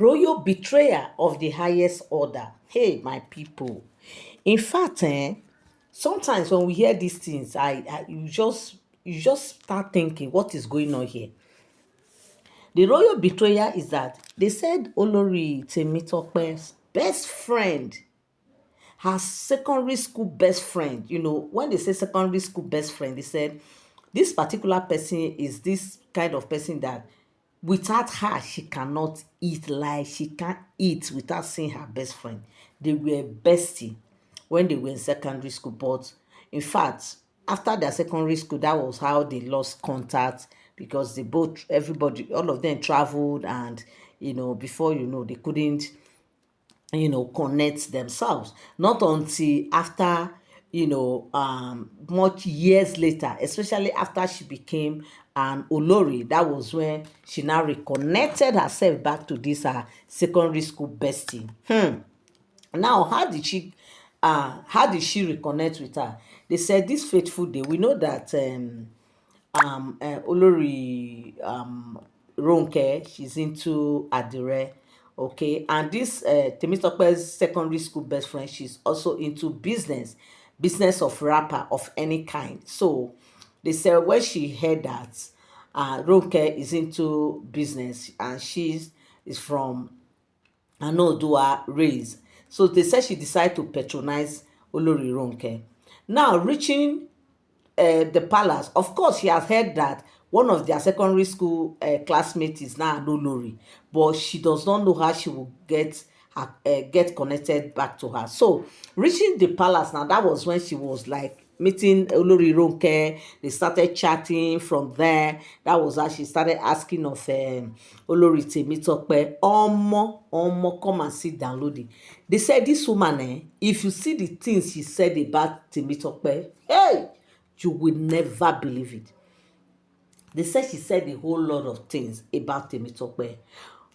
royal betrayer of the highest order. Hey, my people. In fact, sometimes when we hear these things, you just start thinking, what is going on here? The royal betrayer is that they said Olori Temi best friend, her secondary school best friend. When they say secondary school best friend, they said this particular person is this kind of person that without her she cannot eat, like she can't eat without seeing her best friend. They were bestie when they were in secondary school, but in fact after their secondary school, that was how they lost contact, because they both, everybody, all of them traveled, and before they couldn't connect themselves. Not until after, much years later, especially after she became an Olori, that was when she now reconnected herself back to this secondary school bestie. Now, how did she reconnect with her? They said this fateful day. We know that Olori Ronke, she's into adire, okay, and this Temitope's secondary school best friend, she's also into business of rapper of any kind. So they said when she heard that Ronke is into business, and is from an oodua race, so they said she decided to patronize Olori Ronke. Now, reaching the palace, of course she has heard that one of their secondary school classmates is now an Olori, but she does not know how she will get connected back to her. So reaching the palace, now that was when she was like meeting Olori Ronke. They started chatting from there. That was how she started asking of Olori Temi. Omo, come and sit down, Lodi. They said this woman, if you see the things she said about Temi, hey, you will never believe it. They said she said a whole lot of things about Temitope.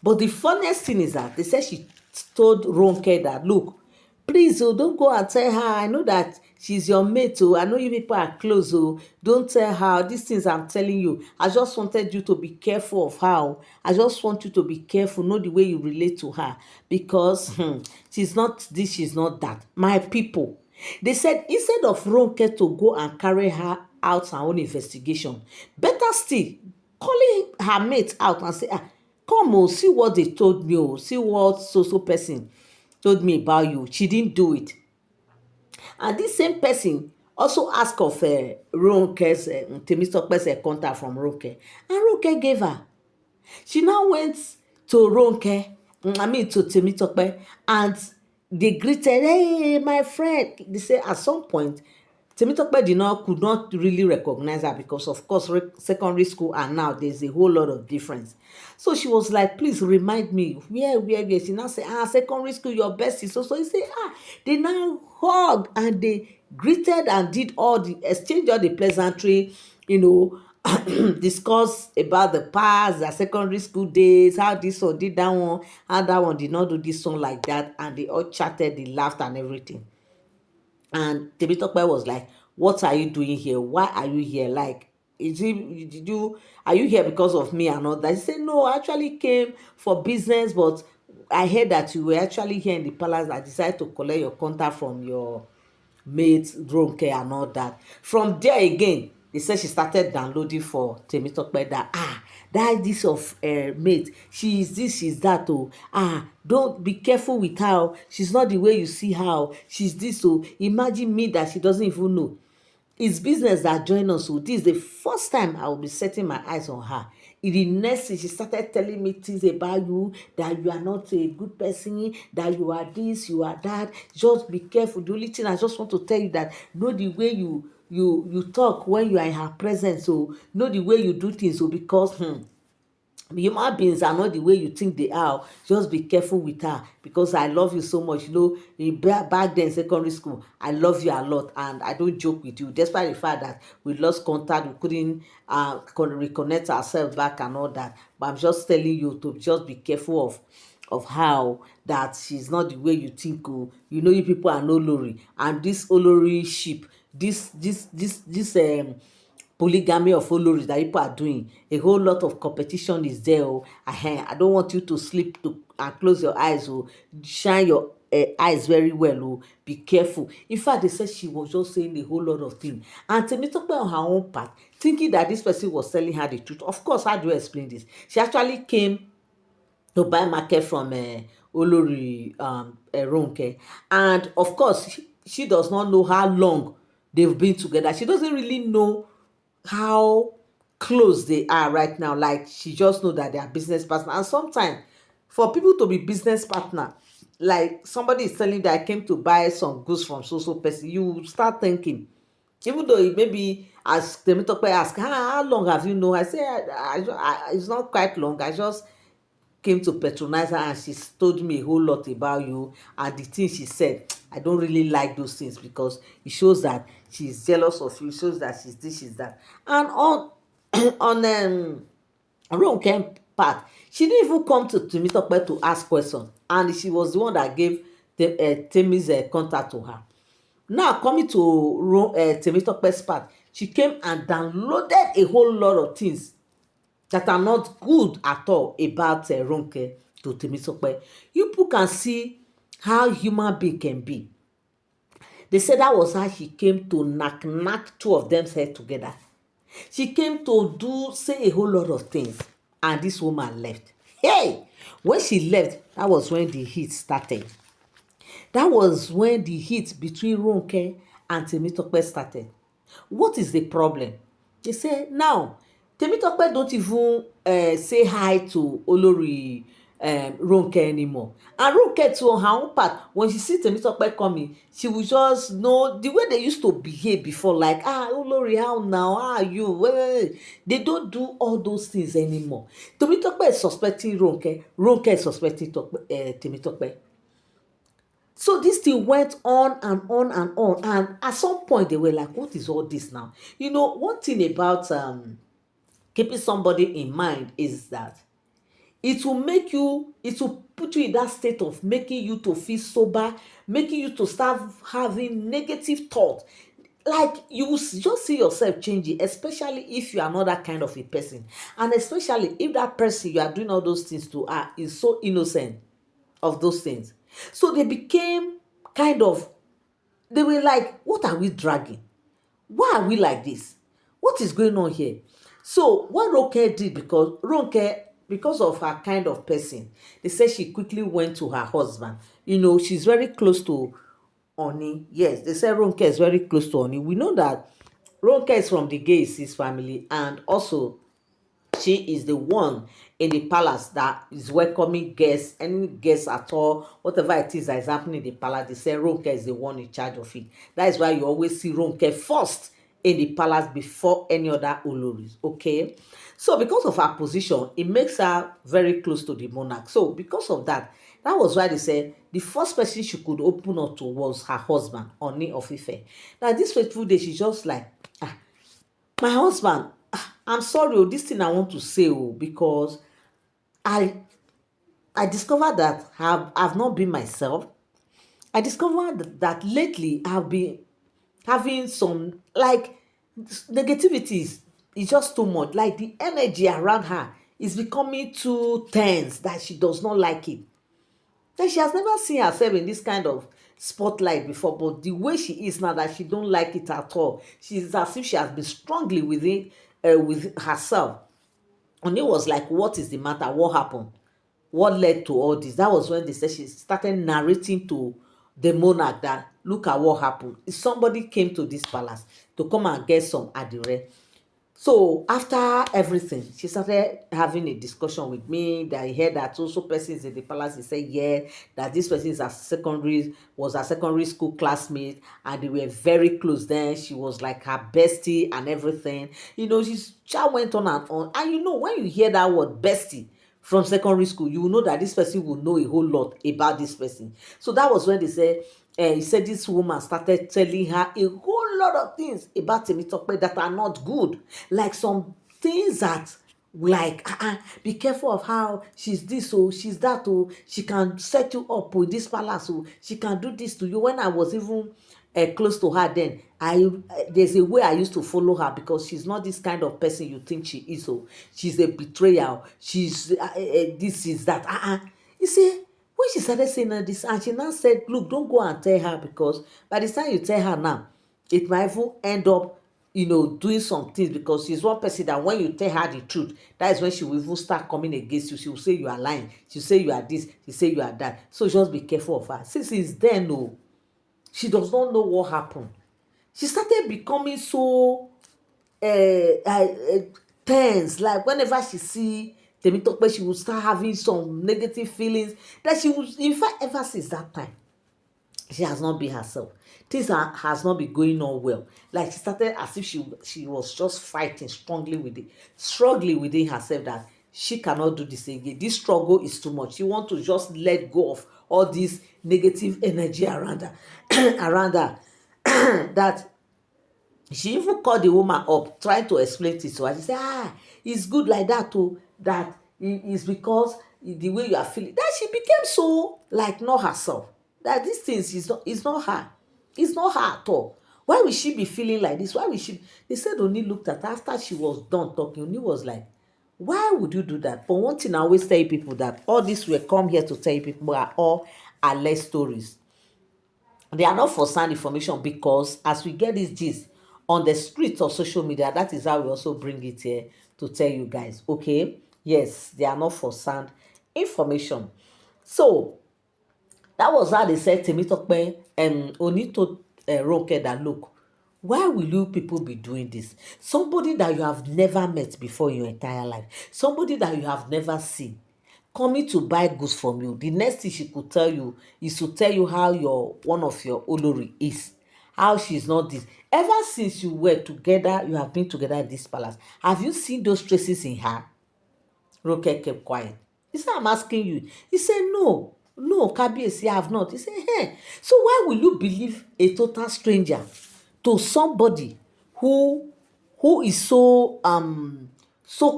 But the funniest thing is that they said she told Ronke that, look, please, don't go and tell her. I know that she's your mate. Oh, I know you people are close. Oh, don't tell her these things I'm telling you. I just wanted you to be careful of her. Oh. I just want you to be careful. Know the way you relate to her, because she's not this, she's not that. My people. They said instead of Ronke to go and carry her out her own investigation, better still calling her mate out and say, come see what they told me, see what so person told me about you. She didn't do it. And this same person also asked of Ronke's Temitope's contact from Ronke, and Ronke gave her. She now went to Ronke, to Temitope, and they greeted, hey, my friend. They say at some point, Temitope could not really recognize her, because of course secondary school and now there's a whole lot of difference. So she was like, please remind me where. She now say, secondary school, your bestie. So he say, they now hug and they greeted and did all the exchange, all the pleasantry, discuss about the past, their secondary school days, how this one did that one, how that one did not do this one like that, and they all chatted, they laughed and everything. And Temitope was like, what are you doing here? Why are you here? Like, are you here because of me and all that? He said, no, I actually came for business, but I heard that you were actually here in the palace. I decided to collect your contact from your mate Ronke and all that. From there again, they said she started downloading for Temitope that that this of mate, she is this, she's that. Oh, don't be careful with her. Oh. She's not the way you see her. Oh. She's this. Oh, imagine me that she doesn't even know. It's business that join us. So this is the first time I will be setting my eyes on her. In the next thing, she started telling me things about you, that you are not a good person, that you are this, you are that. Just be careful. The only thing I just want to tell you that know the way you talk when you are in her presence. So know the way you do things. So because human beings are not the way you think they are. Just be careful with her, because I love you so much. Back then in secondary school, I love you a lot, and I don't joke with you, despite the fact that we lost contact, we couldn't reconnect ourselves back and all that. But I'm just telling you to just be careful of how that she's not the way you think. Oh, you people are no Olori, and this Olori ship, this polygamy of Oloris that people are doing, a whole lot of competition is there. I don't want you to sleep and close your eyes, oh, shine your eyes very well, oh, be careful. In fact, they said she was just saying a whole lot of things, and Temitope on her own part, thinking that this person was telling her the truth. Of course, how do you explain this? She actually came to buy market from Olori Ronke, and of course she does not know how long they've been together. She doesn't really know how close they are right now. Like, she just know that they are business partner, and sometimes for people to be business partner, like somebody is telling that I came to buy some goods from so so person, you start thinking, even though it maybe, as Temitope ask, how long have you know? I say it's not quite long. I just came to patronize her, and she told me a whole lot about you, and the things she said, I don't really like those things, because it shows that she's jealous of you, it shows that she's this, she's that. And on on Ronke part, she didn't even come to Temitope to ask questions, and she was the one that gave Temi's contact to her. Now coming to Temitope's part, she came and downloaded a whole lot of things that are not good at all about Ronke to Temitope. You people can see how human being can be. They said that was how she came to knack two of them's head together. She came to say a whole lot of things, and this woman left. Hey, when she left, that was when the heat started. That was when the heat between Ronke and Temitope started. What is the problem? They say now Temitope don't even say hi to Olori Ronke anymore. And Ronke too, on her own part, when she see Temitope coming, she will just know the way they used to behave before, like, Olori, how now? How are you? They don't do all those things anymore. Temitope is suspecting Ronke. Ronke is suspecting Temitope. So this thing went on and on and on, and at some point they were like, what is all this now? You know, one thing about keeping somebody in mind is that it will put you in that state of making you to feel sober, making you to start having negative thoughts. Like, you will just see yourself changing, especially if you are not that kind of a person, and especially if that person you are doing all those things to is so innocent of those things. So they became kind of, they were like, what are we dragging? Why are we like this? What is going on here? So what Ronke did, because Ronke, because of her kind of person, they said she quickly went to her husband. You know, she's very close to Ooni. Yes, they said Ronke is very close to Ooni. We know that Ronke is from the Gaysis family, and also she is the one in the palace that is welcoming guests, any guests at all, whatever it is that is happening in the palace. They say Ronke is the one in charge of it. That is why you always see Ronke first in the palace before any other Oloris. Okay, so because of her position, it makes her very close to the monarch. So because of that, that was why they said the first person she could open up to was her husband, Ooni of Ife. Now this fateful day, she's just like, my husband, I'm sorry, oh, this thing I want to say, oh, because I I discovered that I've not been myself. I discovered that lately I've been having some, like, negativities. It's just too much. Like, the energy around her is becoming too tense, that she does not like it. That she has never seen herself in this kind of spotlight before, but the way she is now, that she don't like it at all. She's as if she has been strongly within with herself. And it was like, what is the matter? What happened? What led to all this? That was when they said she started narrating to the monarch that, look at what happened. Somebody came to this palace to come and get some adire. So after everything, she started having a discussion with me, that I heard that also persons in the palace, they said, yeah, that this person is was a secondary school classmate, and they were very close then. She was like her bestie and everything. You know, she just went on and on. And you know, when you hear that word bestie from secondary school, you will know that this person will know a whole lot about this person. So that was when they said, he said this woman started telling her a whole lot of things about Temitope that are not good. Like some things that, like, be careful of how she's this, oh, she's that, oh, she can set you up with this palace, oh, she can do this to you. When I was even close to her then, there's a way I used to follow her, because she's not this kind of person you think she is. Oh, she's a betrayal, she's this is that. You see, when she started saying all this, and she now said, look, don't go and tell her, because by the time you tell her now, it might even end up, doing some things, because she's one person that when you tell her the truth, that is when she will even start coming against you. She will say you are lying. She'll say you are this. She'll say you are that. So just be careful of her. Since it's then, no, she does not know what happened. She started becoming so tense. Like whenever she see Temitope, she will start having some negative feelings. That she will, in fact, ever since that time, she has not been herself. Things has not been going on well. Like she started as if she was just fighting strongly with it, struggling within herself that she cannot do this again. This struggle is too much. She want to just let go of all this negative energy around her, around her. That she even called the woman up trying to explain it to her. She said, it's good like that too, that it's because the way you are feeling, that she became so like not herself, that these things is not her, it's not her at all. Why will she be feeling like this? Why will she? They said Oni looked at her after she was done talking. Oni was like, why would you do that? But one thing I always tell people, that all this we come here to tell people are all alleged stories. They are not for sound information, because as we get this gist on the streets of social media, that is how we also bring it here to tell you guys. Okay, yes, they are not for sound information. So that was how they said Temitope Oni told Ronke that, look, why will you people be doing this? Somebody that you have never met before in your entire life, somebody that you have never seen, coming to buy goods from you. The next thing she could tell you is to tell you how your one of your Olori is, how she's not this. Ever since you were together, you have been together in this palace, have you seen those traces in her? Ronke kept quiet. He said, I'm asking you. He said, no, Kabiyesi, I have not. He said, hey, so why will you believe a total stranger to somebody who is so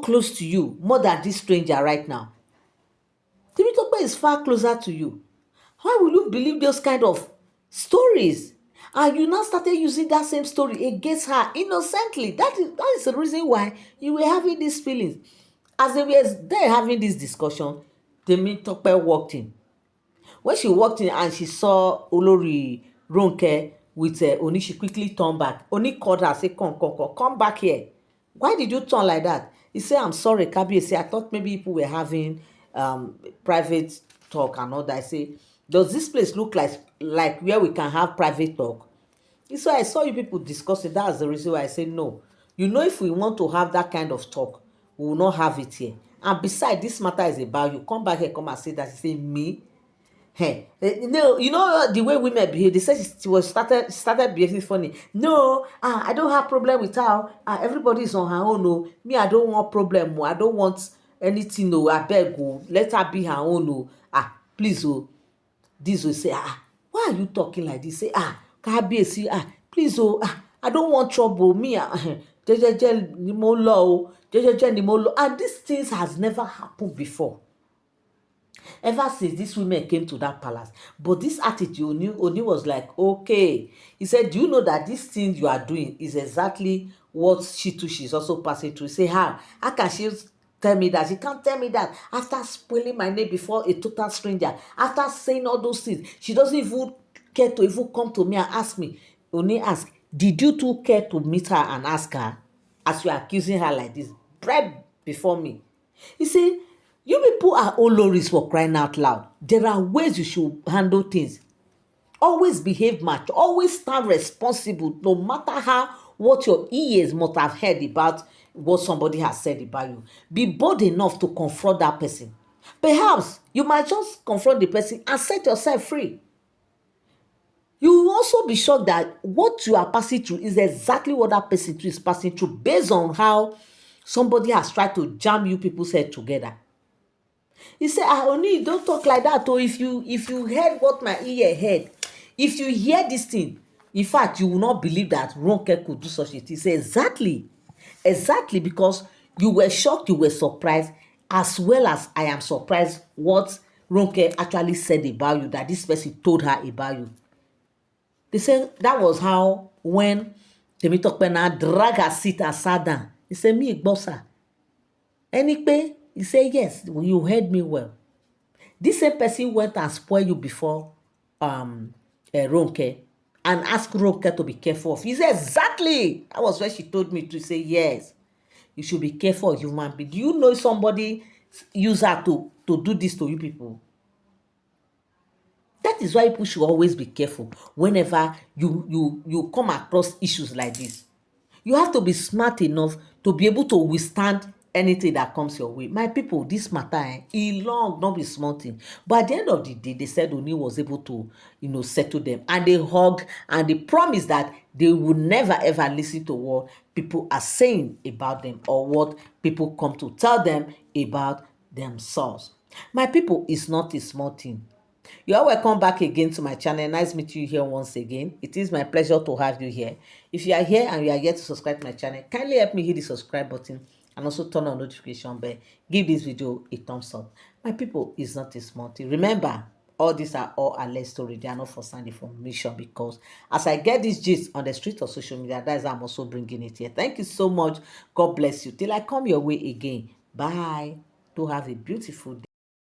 close to you more than this stranger right now? Temitope is far closer to you. Why will you believe those kind of stories? And you now started using that same story against her innocently. That is the reason why you were having these feelings. As they were there having this discussion, Temitope walked in. When she walked in and she saw Olori Ronke with Oni, she quickly turned back. Oni called her, say, come back here. Why did you turn like that? He said, I'm sorry, Kabiyesi. I thought maybe people were having private talk and all that. I say, does this place look like where we can have private talk? He said, I saw you people discussing. That's the reason why I say no. If we want to have that kind of talk, we will not have it here. And besides, this matter is about you. Come back here, come and say that. He say, me? Hey, no, the way women behave. They said she started behaving funny. No, I don't have problem with her. Everybody is on her own. No, me, I don't want problem. I don't want anything. No, I beg. Let her be her own. No, please. This will say, why are you talking like this? Say, Kabiyesi, please, I don't want trouble. Me, jejeje ni mo lọ o, jejeje ni mo lọ. And these things has never happened before. Ever since these women came to that palace. But this attitude, Oni was like, okay. He said, do you know that this thing you are doing is exactly what she's also passing through? Say, how can she tell me that? She can't tell me that after spoiling my name before a total stranger, after saying all those things. She doesn't even care to even come to me and ask me. Oni asked, did you two care to meet her and ask her, as you are accusing her like this, right before me? He said, you people are Oloris, for crying out loud. There are ways you should handle things. Always behave mature. Always stand responsible, no matter what your ears must have heard about what somebody has said about you. Be bold enough to confront that person. Perhaps you might just confront the person and set yourself free. You will also be shocked that what you are passing through is exactly what that person is passing through, based on how somebody has tried to jam you people's head together. He said, Oni, don't talk like that. Or if you heard what my ear heard, if you hear this thing, in fact, you will not believe that Ronke could do such a thing. He said, exactly, because you were shocked, you were surprised, as well as I am surprised what Ronke actually said about you, that this person told her about you. They said that was how, when Temitope now drag her seat and sat down, he said, me, Igbosa. Any pay? He said, yes, you heard me well. This same person went and spoil you before Ronke, and asked Ronke to be careful of. He said, exactly. That was when she told me to say, yes, you should be careful of human being. Do you know somebody use her to do this to you people? That is why people should always be careful whenever you come across issues like this. You have to be smart enough to be able to withstand anything that comes your way. My people, this matter, e long, not be small thing. But at the end of the day, they said Ooni was able to, settle them. And they hug and they promise that they will never ever listen to what people are saying about them or what people come to tell them about themselves. My people, it's not a small thing. You are welcome back again to my channel. Nice meeting you here once again. It is my pleasure to have you here. If you are here and you are yet to subscribe to my channel, kindly help me hit the subscribe button and also turn on notification bell. Give this video a thumbs up. My people, is not a small thing. Remember, all these are all alleged story. They are not for sound information, because as I get this gist on the street of social media, that is how I'm also bringing it here. Thank you so much. God bless you. Till I come your way again. Bye. Do have a beautiful day.